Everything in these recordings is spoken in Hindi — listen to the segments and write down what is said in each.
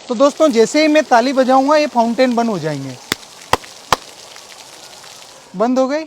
तो दोस्तों जैसे ही मैं ताली बजाऊंगा ये फाउंटेन बंद हो जाएंगे। बंद हो गई।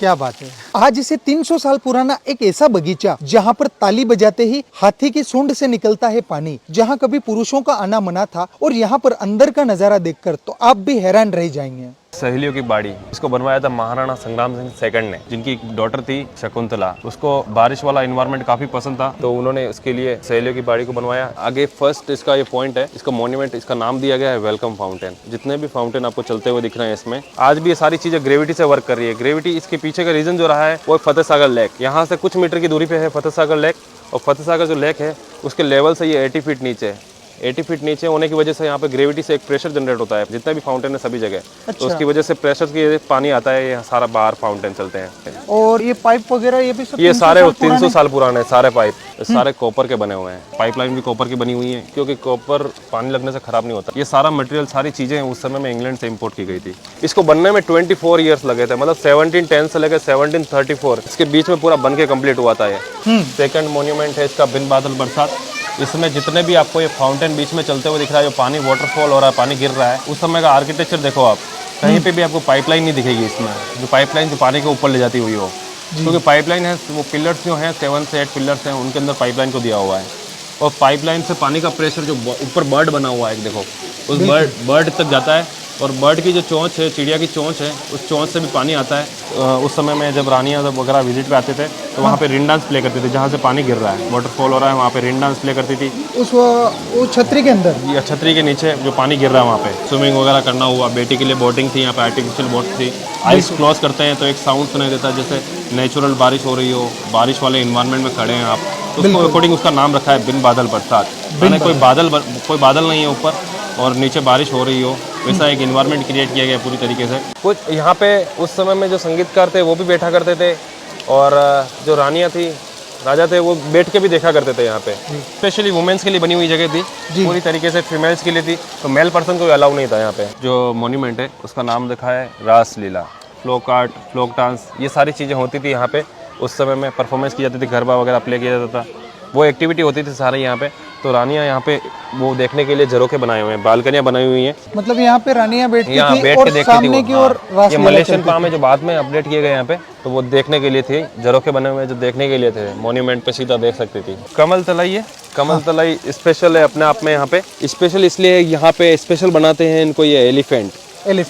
क्या बात है। आज से 300 साल पुराना एक ऐसा बगीचा जहाँ पर ताली बजाते ही हाथी की सूंड से निकलता है पानी, जहाँ कभी पुरुषों का आना मना था, और यहाँ पर अंदर का नजारा देखकर तो आप भी हैरान रह जाएंगे। सहेलियों की बाड़ी, इसको बनवाया था महाराणा संग्राम सिंह सेकंड ने, जिनकी डॉटर थी शकुंतला। उसको बारिश वाला एनवायरनमेंट काफी पसंद था, तो उन्होंने उसके लिए सहेलियों की बाड़ी को बनवाया। आगे फर्स्ट इसका ये पॉइंट है, इसका मॉन्यूमेंट, इसका नाम दिया गया है वेलकम फाउंटेन। जितने भी फाउंटेन आपको चलते हुए दिख रहे हैं इसमें, आज भी ये सारी चीजें ग्रेविटी से वर्क कर रही है। ग्रेविटी इसके पीछे का रीजन जो रहा है वो फतेह सागर लेक, यहाँ से कुछ मीटर की दूरी पे है फतेह सागर लेक। और फतेह सागर जो लेक है उसके लेवल से ये 80 फीट नीचे है। 80 फीट नीचे होने की वजह से यहाँ पे ग्रेविटी से एक प्रेशर जनरेट होता है, जितना भी फाउंटेन है सभी जगह। अच्छा। तो उसकी वजह से प्रेशर की पानी आता है, ये सारा बाहर फाउंटेन चलते हैं। और ये पाइप वगैरह ये भी सब ये सारे 300 साल पुराने सारे पाइप, सारे कॉपर के बने हुए हैं। पाइपलाइन भी कॉपर की बनी हुई है, क्योंकि कॉपर पानी लगने से खराब नहीं होता। ये सारा मटेरियल, सारी चीजें उस समय में इंग्लैंड से इंपोर्ट की गई थी। इसको बनने में 24 ईयर्स लगे थे, मतलब 1710 से लेकर 1734 इसके बीच में पूरा बन के कम्प्लीट हुआ था। ये सेकंड मॉन्यूमेंट है इसका, बिन बादल बरसात। इसमें जितने भी आपको ये फाउंटेन बीच में चलते हुए दिख रहा है, जो पानी वाटरफॉल हो रहा है, पानी गिर रहा है, उस समय का आर्किटेक्चर देखो आप, कहीं पे भी आपको पाइपलाइन नहीं दिखेगी इसमें। जो पाइपलाइन जो पानी के ऊपर ले जाती हुई हो, क्योंकि पाइपलाइन है, वो पिलर्स जो हैं 7 से 8 पिलर्स हैं, उनके अंदर पाइपलाइन को दिया हुआ है। और पाइपलाइन से पानी का प्रेशर जो ऊपर बर्ड बना हुआ है, देखो उस बर्ड तक जाता है। और बर्ड की जो चोंच है, चिड़िया की चोंच है, उस चोंच से भी पानी आता है। उस समय में जब रानियाँ वगैरह विजिट पे आते थे, तो वहाँ पे रिन डांस प्ले करते थे, जहाँ से पानी गिर रहा है, वाटरफॉल हो रहा है, वहाँ पे रिन डांस प्ले करती थी वो छतरी के अंदर, या छतरी के नीचे जो पानी गिर रहा है वहाँ पे स्विमिंग वगैरह करना हुआ। बेटी के लिए बोटिंग थी, यहाँ पे आर्टिफिशियल बोट थी। आइस क्लोज करते हैं तो एक साउंड सुनाई देता है, जैसे नेचुरल बारिश हो रही हो, बारिश वाले इन्वायरमेंट में खड़े हैं आप, तो उसको अकॉर्डिंग उसका नाम रखा है बिन बादल बरसात। मैंने कोई बादल नहीं है ऊपर और नीचे बारिश हो रही हो, वैसा एक इन्वायरमेंट क्रिएट किया गया पूरी तरीके से। कुछ यहाँ पे उस समय में जो संगीतकार थे वो भी बैठा करते थे, और जो रानियाँ थी, राजा थे, वो बैठ के भी देखा करते थे यहाँ पे। स्पेशली वुमेन्स के लिए बनी हुई जगह थी, पूरी तरीके से फीमेल्स के लिए थी, तो मेल पर्सन को अलाउ नहीं था यहाँ पे। जो मॉन्यूमेंट है उसका नाम लिखा है रास लीला। फ्लोक आर्ट, फ्लोक डांस, ये सारी चीज़ें होती थी यहाँ पे। उस समय में परफॉर्मेंस की जाती थी, गरबा वगैरह प्ले किया जाता था, वो एक्टिविटी होती थी सारे यहाँ पे। तो रानियाँ यहाँ पे वो देखने के लिए झरोखे बनाए हुए हैं, बालकनियाँ बनाई हुई हैं, मतलब यहाँ पे रानियाँ बैठती यहाँ थी बैठ और के देखती सामने थी की वो। ओर ये मलेशियन पाम है जो बाद में अपडेट किए गए यहाँ पे, तो वो देखने के लिए थे, झरोखे बने हुए जो देखने के लिए थे, मॉन्यूमेंट पे सीधा देख सकती थी। कमल तलाई है, कमल तलाई स्पेशल है अपने आप में। यहाँ पे स्पेशल इसलिए यहाँ पे स्पेशल बनाते हैं इनको, ये एलिफेंट,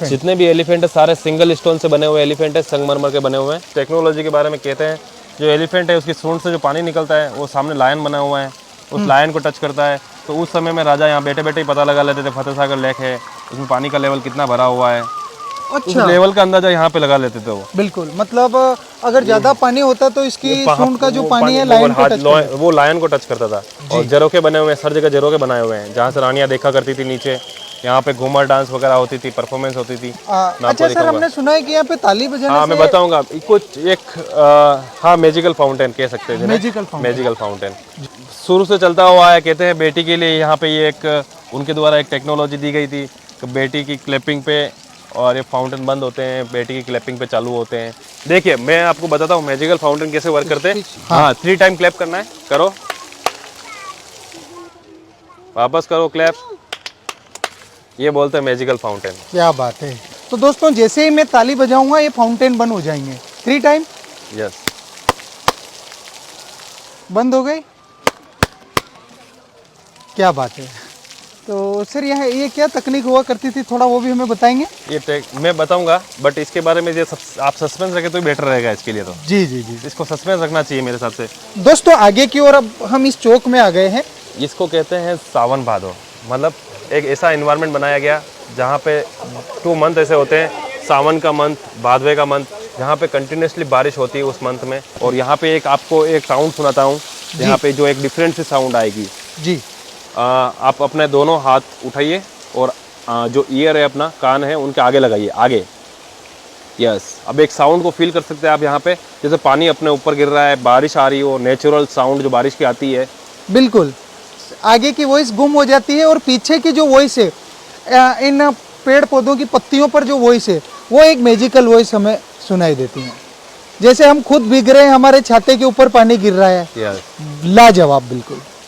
जितने भी एलिफेंट है सारे सिंगल स्टोन से बने हुए एलिफेंट है, संगमरमर के बने हुए हैं। टेक्नोलॉजी के बारे में कहते हैं, जो एलिफेंट है उसकी सूंड से जो पानी निकलता है, वो सामने लायन बना हुआ है, उस लायन को टच करता है। तो उस समय में राजा यहाँ बैठे बैठे ही पता लगा लेते थे फतेह सागर लेक है, उसमें पानी का लेवल कितना भरा हुआ है। उस लेवल का अंदाजा यहाँ पे लगा लेते थे वो। बिल्कुल, मतलब अगर ज्यादा पानी होता तो इसकी सूंड का जो पानी है वो लायन को टच करता था। और झरोखे बने हुए हैं, हर जगह झरोखे बनाए हुए हैं, जहाँ से रानियाँ देखा करती थी नीचे। यहाँ पे घूमर डांस वगैरह होती थी, परफॉर्मेंस होती थी। अच्छा सर, हमने सुना है कि यहाँ पे ताली बजाने से मैं बताऊंगा कुछ एक मैजिकल फाउंटेन कह सकते हैं, मैजिकल फाउंटेन शुरू से चलता हुआ है। कहते हैं बेटी के लिए यहाँ पे ये एक उनके द्वारा एक टेक्नोलॉजी दी गई थी कि बेटी की क्लैपिंग पे और ये फाउंटेन बंद होते हैं, बेटी की क्लैपिंग पे चालू होते हैं। देखिए मैं आपको बताता हूँ मैजिकल फाउंटेन कैसे वर्क करते हैं। हाँ, 3 टाइम क्लैप करना है, करो, वापस करो क्लैप, ये बोलते हैं मैजिकल फाउंटेन। क्या बात है। तो दोस्तों जैसे ही मैं ताली बजाऊंगा ये फाउंटेन बंद हो जाएंगे। 3 टाइम, यस, बंद हो गई। क्या बात है। तो सर यहाँ ये क्या तकनीक हुआ करती थी, थोड़ा वो भी हमें बताएंगे? ये मैं बताऊंगा, बट इसके बारे में आप सस्पेंस रखें तो बेटर रहेगा इसके लिए। तो जी जी जी, इसको सस्पेंस रखना चाहिए मेरे हिसाब से। दोस्तों आगे की ओर अब हम इस चौक में आ गए हैं। इसको कहते हैं सावन भादो, मतलब एक ऐसा एनवायरनमेंट बनाया गया जहाँ पे 2 मंथ ऐसे होते हैं, सावन का मंथ, भादवे का मंथ, जहाँ पे कंटिन्यूसली बारिश होती है उस मंथ में। और यहाँ पे एक आपको एक साउंड सुनाता हूँ, यहाँ पे जो एक डिफरेंट सी साउंड आएगी जी। आप अपने दोनों हाथ उठाइए और जो ईयर है, अपना कान है, उनके आगे लगाइए, आगे। यस, अब एक साउंड को फील कर सकते हैं आप यहाँ पे, जैसे पानी अपने ऊपर गिर रहा है, बारिश आ रही हो, नेचुरल साउंड जो बारिश की आती है। बिल्कुल, आगे की वॉइस गुम हो जाती है और पीछे की जो वॉइस है, इन पेड़ पौधों की पत्तियों पर जो वॉइस है, वो एक मैजिकल वॉइस हमें सुनाई देती है। जैसे हम खुद भीग रहे हैं, हमारे छाते के ऊपर पानी गिर रहा है। यस, लाजवाब, बिल्कुल।